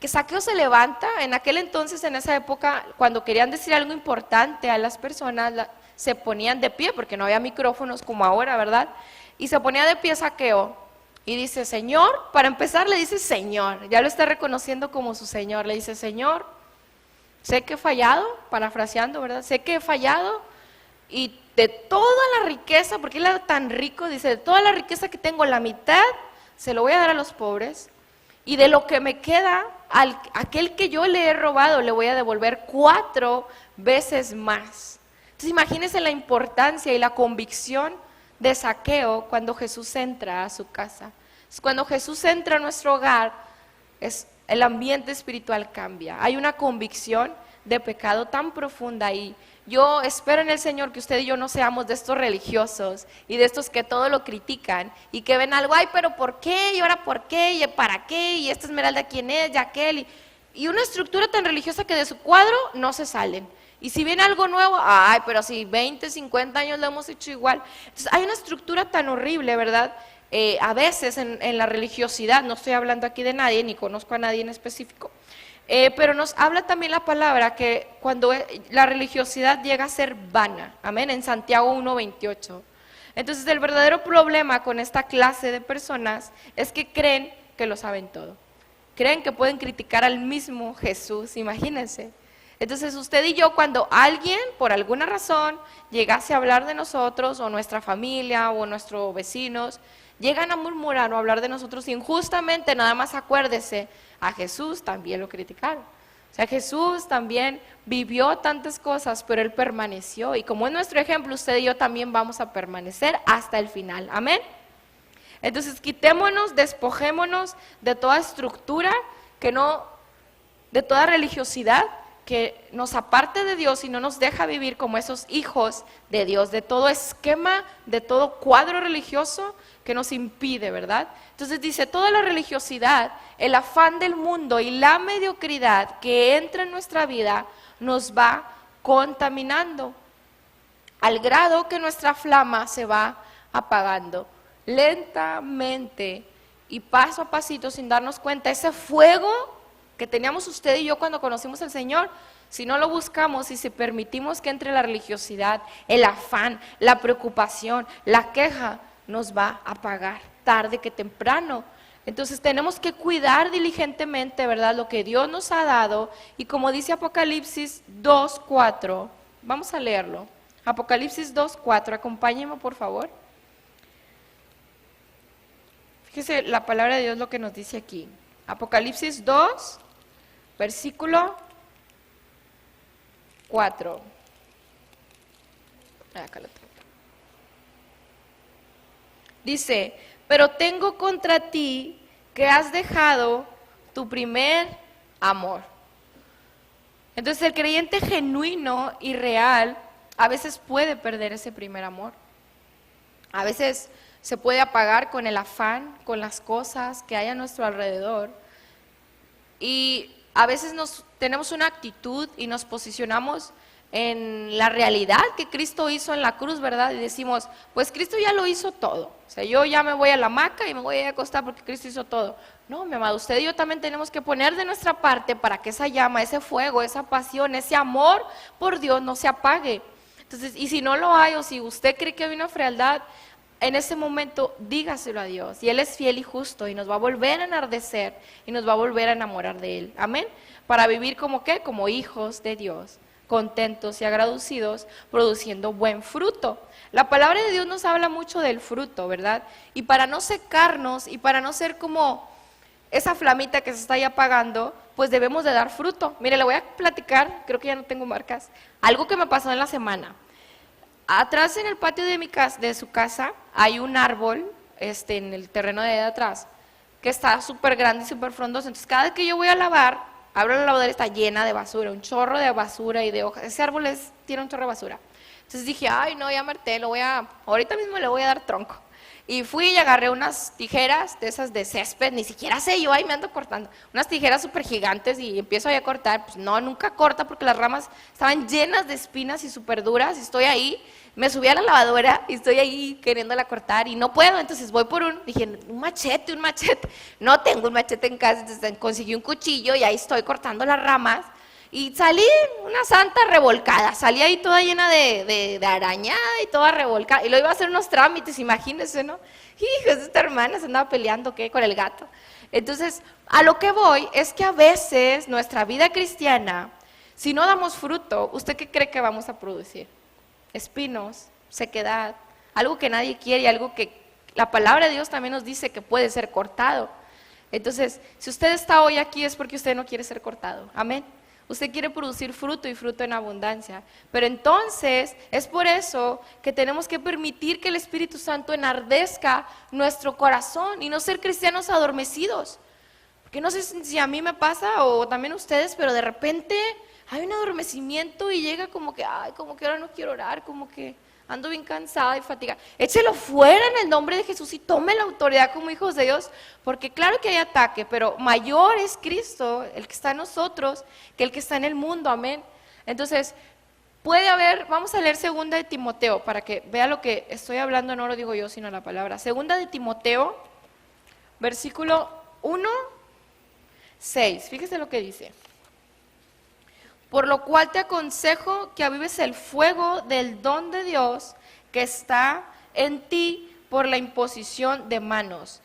que Zaqueo se levanta. En aquel entonces, en esa época, cuando querían decir algo importante a las personas, se ponían de pie, porque no había micrófonos como ahora, ¿verdad? Y se ponía de pie Zaqueo y dice: Señor, para empezar le dice Señor, ya lo está reconociendo como su Señor. Le dice: Señor, sé que he fallado, parafraseando, ¿verdad? Sé que he fallado, y de toda la riqueza, porque él era tan rico, dice: de toda la riqueza que tengo, la mitad se lo voy a dar a los pobres, y de lo que me queda, aquel que yo le he robado, le voy a devolver 4 veces más. Entonces imagínense la importancia y la convicción de Zaqueo cuando Jesús entra a su casa. Cuando Jesús entra a nuestro hogar, el ambiente espiritual cambia. Hay una convicción de pecado tan profunda, y yo espero en el Señor que usted y yo no seamos de estos religiosos y de estos que todo lo critican y que ven algo: ay, pero ¿por qué? ¿Y ahora por qué? ¿Y para qué? ¿Y esta esmeralda quién es? ¿Y aquel? Y una estructura tan religiosa que de su cuadro no se salen. Y si viene algo nuevo: ay, pero si 20, 50 años lo hemos hecho igual. Entonces hay una estructura tan horrible, ¿verdad? A veces en la religiosidad, no estoy hablando aquí de nadie, ni conozco a nadie en específico, pero nos habla también la palabra que cuando la religiosidad llega a ser vana, amén, en Santiago 1:28. Entonces el verdadero problema con esta clase de personas es que creen que lo saben todo, creen que pueden criticar al mismo Jesús, imagínense. Entonces usted y yo, cuando alguien por alguna razón llegase a hablar de nosotros, o nuestra familia, o nuestros vecinos, llegan a murmurar o a hablar de nosotros injustamente, nada más acuérdese: a Jesús también lo criticaron. O sea, Jesús también vivió tantas cosas, pero Él permaneció, y como es nuestro ejemplo, usted y yo también vamos a permanecer hasta el final, amén. Entonces quitémonos, despojémonos de toda estructura de toda religiosidad que nos aparte de Dios y no nos deja vivir como esos hijos de Dios, de todo esquema, de todo cuadro religioso que nos impide, ¿verdad? Entonces dice: toda la religiosidad, el afán del mundo y la mediocridad que entra en nuestra vida nos va contaminando, al grado que nuestra flama se va apagando lentamente y paso a pasito sin darnos cuenta. Ese fuego que teníamos usted y yo cuando conocimos al Señor, si no lo buscamos y si permitimos que entre la religiosidad, el afán, la preocupación, la queja, nos va a apagar tarde que temprano. Entonces tenemos que cuidar diligentemente, ¿verdad?, lo que Dios nos ha dado. Y como dice Apocalipsis 2:4, vamos a leerlo. Apocalipsis 2:4, acompáñenme por favor. Fíjese la palabra de Dios lo que nos dice aquí. Apocalipsis 2, versículo 4. Acá lo tengo. Dice: pero tengo contra ti que has dejado tu primer amor. Entonces el creyente genuino y real a veces puede perder ese primer amor. A veces se puede apagar con el afán, con las cosas que hay a nuestro alrededor. Y a veces tenemos una actitud y nos posicionamos en la realidad que Cristo hizo en la cruz, ¿verdad? Y decimos, pues Cristo ya lo hizo todo. O sea, yo ya me voy a la hamaca y me voy a acostar porque Cristo hizo todo. No, mi amado, usted y yo también tenemos que poner de nuestra parte para que esa llama, ese fuego, esa pasión, ese amor por Dios no se apague. Entonces, y si no lo hay, o si usted cree que hay una frialdad, en ese momento dígaselo a Dios, y Él es fiel y justo, y nos va a volver a enardecer, y nos va a volver a enamorar de Él, amén, para vivir como ¿qué? Como hijos de Dios, contentos y agradecidos, produciendo buen fruto. La palabra de Dios nos habla mucho del fruto, ¿verdad? Y para no secarnos, y para no ser como esa flamita que se está ahí apagando, pues debemos de dar fruto. Mire, le voy a platicar, creo que ya no tengo marcas, algo que me pasó en la semana. Atrás en el patio de su casa hay un árbol, en el terreno de atrás, que está súper grande y súper frondoso. Entonces cada vez que yo voy a lavar, abro la lavadora, está llena de basura, un chorro de basura y de hojas. Ese árbol tiene un chorro de basura. Entonces dije, ay no, ya Marté, ahorita mismo le voy a dar tronco. Y fui y agarré unas tijeras de esas de césped, ni siquiera sé yo, ahí me ando cortando, unas tijeras súper gigantes y empiezo ahí a cortar. Pues no, nunca corta porque las ramas estaban llenas de espinas y súper duras, y estoy ahí, me subí a la lavadora y estoy ahí queriéndola cortar y no puedo. Entonces voy por dije, un machete, no tengo un machete en casa, entonces conseguí un cuchillo y ahí estoy cortando las ramas. Y salí una santa revolcada, salí ahí toda llena de arañada y toda revolcada, y lo iba a hacer unos trámites, imagínense, ¿no? Hijos, esta hermana se andaba peleando, ¿qué? Con el gato. Entonces, a lo que voy es que a veces nuestra vida cristiana, si no damos fruto, ¿usted qué cree que vamos a producir? Espinos, sequedad, algo que nadie quiere y algo que la palabra de Dios también nos dice que puede ser cortado. Entonces, si usted está hoy aquí es porque usted no quiere ser cortado, amén. Usted quiere producir fruto y fruto en abundancia. Pero entonces es por eso que tenemos que permitir que el Espíritu Santo enardezca nuestro corazón y no ser cristianos adormecidos. Porque no sé si a mí me pasa o también a ustedes, pero de repente hay un adormecimiento y llega como que, ay, como que ahora no quiero orar, como que ando bien cansada y fatigada. Échelo fuera en el nombre de Jesús y tome la autoridad como hijos de Dios, porque claro que hay ataque, pero mayor es Cristo, el que está en nosotros, que el que está en el mundo, amén. Entonces, puede haber, vamos a leer segunda de Timoteo, para que vea lo que estoy hablando, no lo digo yo, sino la palabra. Segunda de Timoteo, versículo 1, 6, fíjese lo que dice. Por lo cual te aconsejo que avives el fuego del don de Dios que está en ti por la imposición de manos.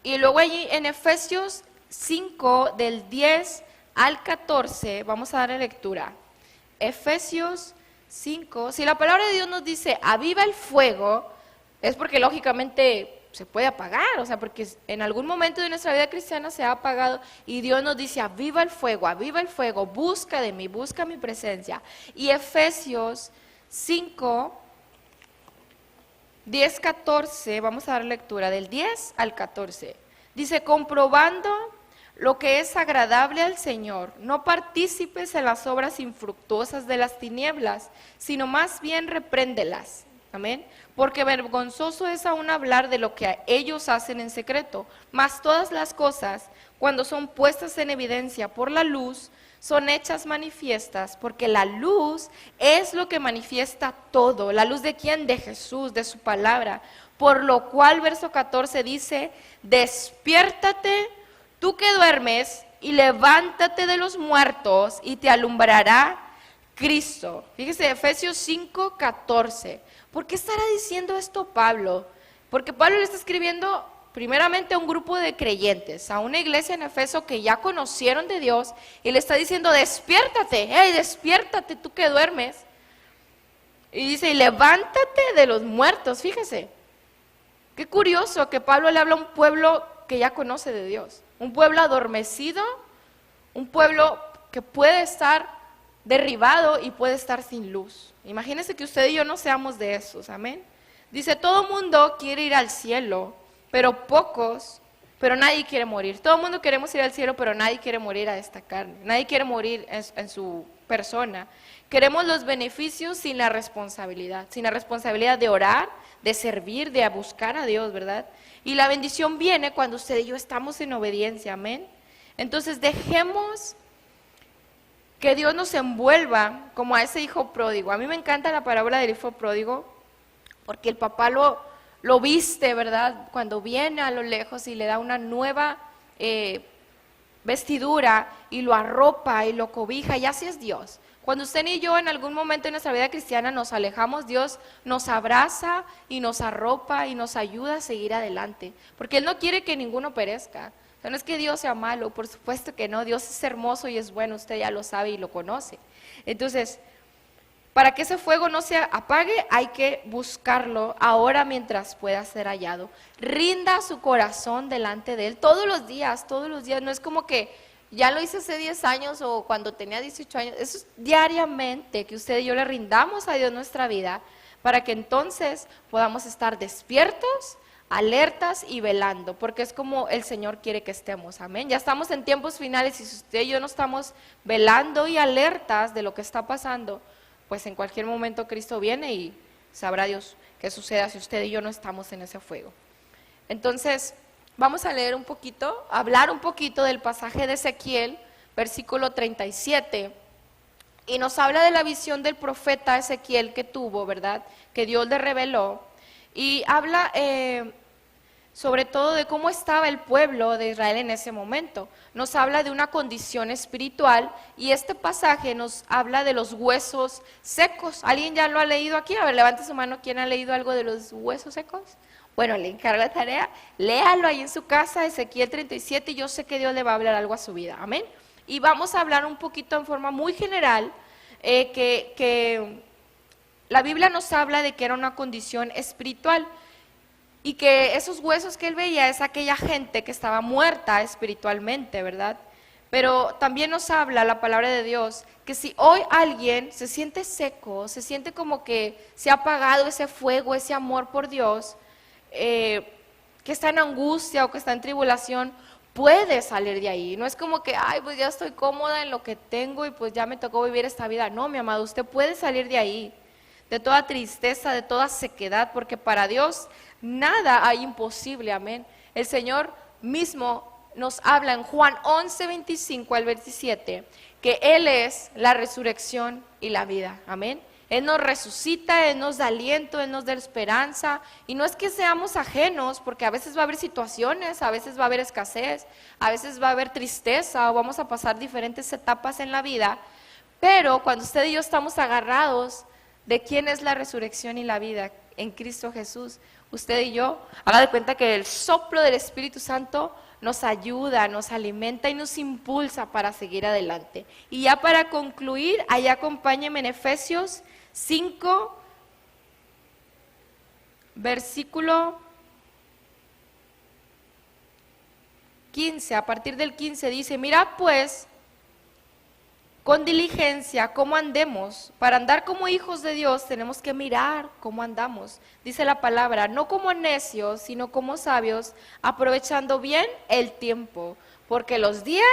Y luego allí en Efesios 5, del 10 al 14, vamos a dar lectura. Efesios 5, si la palabra de Dios nos dice aviva el fuego, es porque lógicamente se puede apagar, o sea, porque en algún momento de nuestra vida cristiana se ha apagado y Dios nos dice aviva el fuego, busca de mí, busca mi presencia. Y Efesios 5, 10, 14, vamos a dar lectura del 10 al 14. Dice, comprobando lo que es agradable al Señor, no partícipes en las obras infructuosas de las tinieblas, sino más bien repréndelas. Amén. Porque vergonzoso es aún hablar de lo que ellos hacen en secreto, mas todas las cosas, cuando son puestas en evidencia por la luz, son hechas manifiestas, porque la luz es lo que manifiesta todo. ¿La luz de quién? De Jesús, de su palabra. Por lo cual, verso 14 dice, despiértate, tú que duermes, y levántate de los muertos, y te alumbrará Cristo. Fíjese, Efesios 5, 14. ¿Por qué estará diciendo esto Pablo? Porque Pablo le está escribiendo primeramente a un grupo de creyentes, a una iglesia en Efeso que ya conocieron de Dios, y le está diciendo, despiértate, hey, despiértate tú que duermes. Y dice, y levántate de los muertos. Fíjese, qué curioso que Pablo le habla a un pueblo que ya conoce de Dios, un pueblo adormecido, un pueblo que puede estar derribado y puede estar sin luz. Imagínense que usted y yo no seamos de esos, amén. Dice, todo mundo quiere ir al cielo, pero nadie quiere morir. Todo el mundo queremos ir al cielo, pero nadie quiere morir a esta carne. Nadie quiere morir en su persona. Queremos los beneficios sin la responsabilidad de orar, de servir, de buscar a Dios, ¿verdad? Y la bendición viene cuando usted y yo estamos en obediencia, amén. Entonces dejemos que Dios nos envuelva como a ese hijo pródigo. A mí me encanta la parábola del hijo pródigo, porque el papá lo viste, ¿verdad? Cuando viene a lo lejos y le da una nueva vestidura y lo arropa y lo cobija, y así es Dios. Cuando usted y yo en algún momento en nuestra vida cristiana nos alejamos, Dios nos abraza y nos arropa y nos ayuda a seguir adelante, porque Él no quiere que ninguno perezca. O sea, no es que Dios sea malo, por supuesto que no, Dios es hermoso y es bueno, usted ya lo sabe y lo conoce. Entonces, para que ese fuego no se apague, hay que buscarlo ahora mientras pueda ser hallado. Rinda su corazón delante de Él todos los días, no es como que ya lo hice hace 10 años o cuando tenía 18 años, eso es diariamente que usted y yo le rindamos a Dios nuestra vida para que entonces podamos estar despiertos, alertas y velando, porque es como el Señor quiere que estemos, amén. Ya estamos en tiempos finales y si usted y yo no estamos velando y alertas de lo que está pasando, pues en cualquier momento Cristo viene y sabrá Dios qué suceda si usted y yo no estamos en ese fuego. Entonces, vamos a leer un poquito, hablar un poquito del pasaje de Ezequiel, versículo 37, y nos habla de la visión del profeta Ezequiel que tuvo, ¿verdad? Que Dios le reveló, y habla sobre todo de cómo estaba el pueblo de Israel en ese momento. Nos habla de una condición espiritual y este pasaje nos habla de los huesos secos. ¿Alguien ya lo ha leído aquí? A ver, levante su mano, ¿quién ha leído algo de los huesos secos? Bueno, le encargo la tarea, léalo ahí en su casa, Ezequiel 37, y yo sé que Dios le va a hablar algo a su vida, amén. Y vamos a hablar un poquito en forma muy general, que la Biblia nos habla de que era una condición espiritual, y que esos huesos que él veía es aquella gente que estaba muerta espiritualmente, ¿verdad? Pero también nos habla la palabra de Dios que si hoy alguien se siente seco, se siente como que se ha apagado ese fuego, ese amor por Dios, que está en angustia o que está en tribulación, puede salir de ahí. No es como que, ay, pues ya estoy cómoda en lo que tengo y pues ya me tocó vivir esta vida. No, mi amado, usted puede salir de ahí, de toda tristeza, de toda sequedad, porque para Dios nada hay imposible, amén. El Señor mismo nos habla en Juan 11, 25 al 27, que Él es la resurrección y la vida, amén. Él nos resucita, Él nos da aliento, Él nos da esperanza, y no es que seamos ajenos, porque a veces va a haber situaciones, a veces va a haber escasez, a veces va a haber tristeza, o vamos a pasar diferentes etapas en la vida, pero cuando usted y yo estamos agarrados de quién es la resurrección y la vida en Cristo Jesús, usted y yo, haga de cuenta que el soplo del Espíritu Santo nos ayuda, nos alimenta y nos impulsa para seguir adelante. Y ya para concluir, allá acompáñenme en Efesios 5, versículo 15, a partir del 15 dice, mirad pues con diligencia cómo andemos. Para andar como hijos de Dios tenemos que mirar cómo andamos. Dice la palabra, no como necios, sino como sabios, aprovechando bien el tiempo, porque los días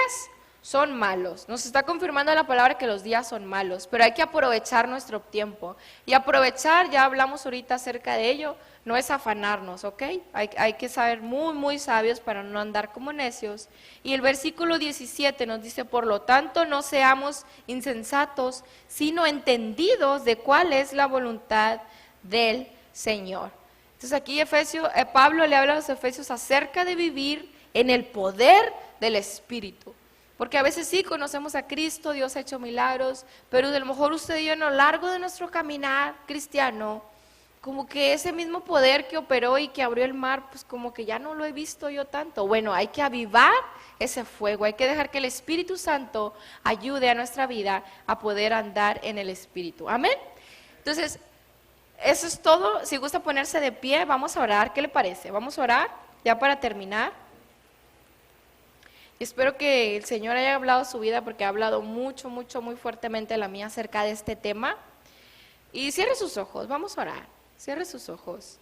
son malos. Nos está confirmando la palabra que los días son malos, pero hay que aprovechar nuestro tiempo. Y aprovechar, ya hablamos ahorita acerca de ello, no es afanarnos, ¿ok? Hay que saber muy sabios para no andar como necios. Y el versículo 17 nos dice, por lo tanto, no seamos insensatos, sino entendidos de cuál es la voluntad del Señor. Entonces aquí Pablo le habla a los efesios acerca de vivir en el poder del Espíritu. Porque a veces sí conocemos a Cristo, Dios ha hecho milagros, pero a lo mejor usted y yo a lo largo de nuestro caminar cristiano, como que ese mismo poder que operó y que abrió el mar, pues como que ya no lo he visto yo tanto. Bueno, hay que avivar ese fuego, hay que dejar que el Espíritu Santo ayude a nuestra vida a poder andar en el Espíritu. Amén. Entonces, eso es todo. Si gusta ponerse de pie, vamos a orar. ¿Qué le parece? Vamos a orar ya para terminar. Y espero que el Señor haya hablado su vida, porque ha hablado muy fuertemente la mía acerca de este tema. Y cierre sus ojos, vamos a orar. Cierre sus ojos.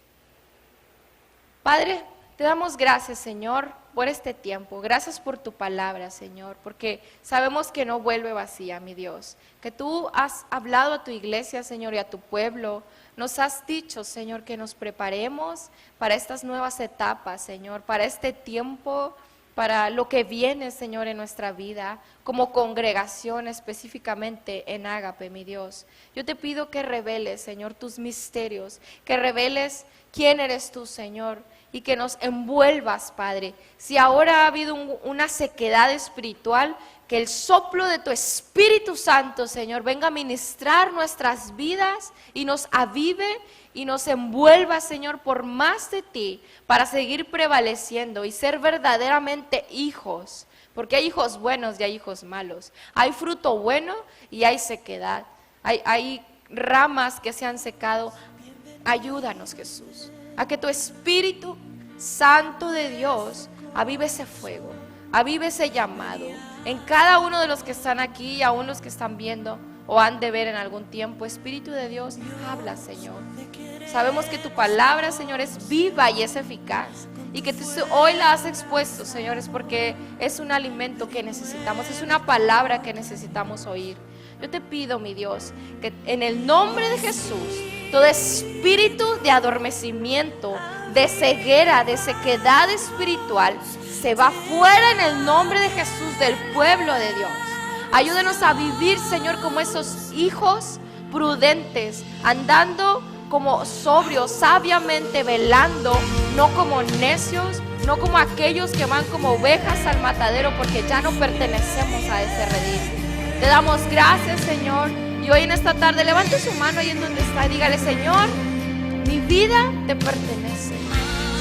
Padre, te damos gracias, Señor, por este tiempo. Gracias por tu palabra, Señor, porque sabemos que no vuelve vacía, mi Dios. Que tú has hablado a tu iglesia, Señor, y a tu pueblo. Nos has dicho, Señor, que nos preparemos para estas nuevas etapas, Señor, para este tiempo, para lo que viene, Señor, en nuestra vida, como congregación específicamente en Ágape, mi Dios. Yo te pido que reveles, Señor, tus misterios, que reveles quién eres tú, Señor, y que nos envuelvas, Padre. Si ahora ha habido una sequedad espiritual, que el soplo de tu Espíritu Santo, Señor, venga a ministrar nuestras vidas y nos avive y nos envuelva, Señor, por más de ti, para seguir prevaleciendo y ser verdaderamente hijos, porque hay hijos buenos y hay hijos malos, hay fruto bueno y hay sequedad, hay ramas que se han secado. Ayúdanos, Jesús, a que tu Espíritu Santo de Dios avive ese fuego, avive ese llamado en cada uno de los que están aquí y aún los que están viendo o han de ver en algún tiempo. Espíritu de Dios, habla, Señor. Sabemos que tu palabra, Señor, es viva y es eficaz, y que tú hoy la has expuesto, Señor, es porque es un alimento que necesitamos, es una palabra que necesitamos oír. Yo te pido, mi Dios, que en el nombre de Jesús, todo espíritu de adormecimiento, de ceguera, de sequedad espiritual, se va fuera en el nombre de Jesús del pueblo de Dios. Ayúdanos a vivir, Señor, como esos hijos prudentes, andando como sobrios, sabiamente velando, no como necios, no como aquellos que van como ovejas al matadero, porque ya no pertenecemos a ese redil. Te damos gracias, Señor, y hoy en esta tarde levante su mano ahí en donde está y dígale: Señor, mi vida te pertenece.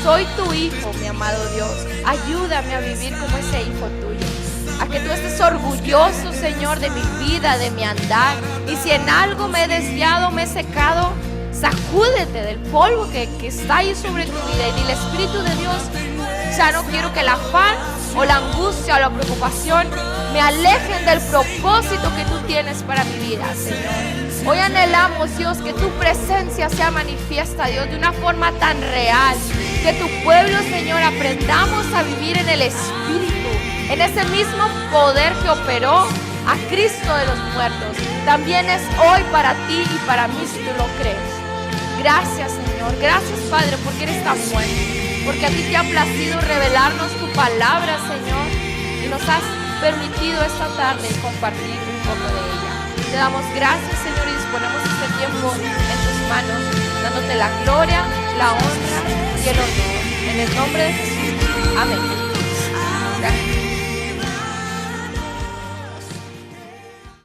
Soy tu hijo, mi amado Dios. Ayúdame a vivir como ese hijo tuyo, a que tú estés orgulloso, Señor, de mi vida, de mi andar. Y si en algo me he desviado, me he secado, sacúdete del polvo que está ahí sobre tu vida y dile: Espíritu de Dios, ya no quiero que el afán o la angustia o la preocupación me alejen del propósito que tú tienes para mi vida, Señor. Hoy anhelamos, Dios, que tu presencia sea manifiesta, Dios, de una forma tan real, que tu pueblo, Señor, aprendamos a vivir en el Espíritu, en ese mismo poder que operó a Cristo de los muertos. También es hoy para ti y para mí, si tú lo crees. Gracias, Señor. Gracias, Padre, porque eres tan bueno, porque a ti te ha placido revelarnos tu palabra, Señor, y nos has permitido esta tarde compartir un poco de ella. Te damos gracias, Señor, y disponemos este tiempo en tus manos, dándote la gloria, la honra y el honor. En el nombre de Jesús. Amén. Gracias.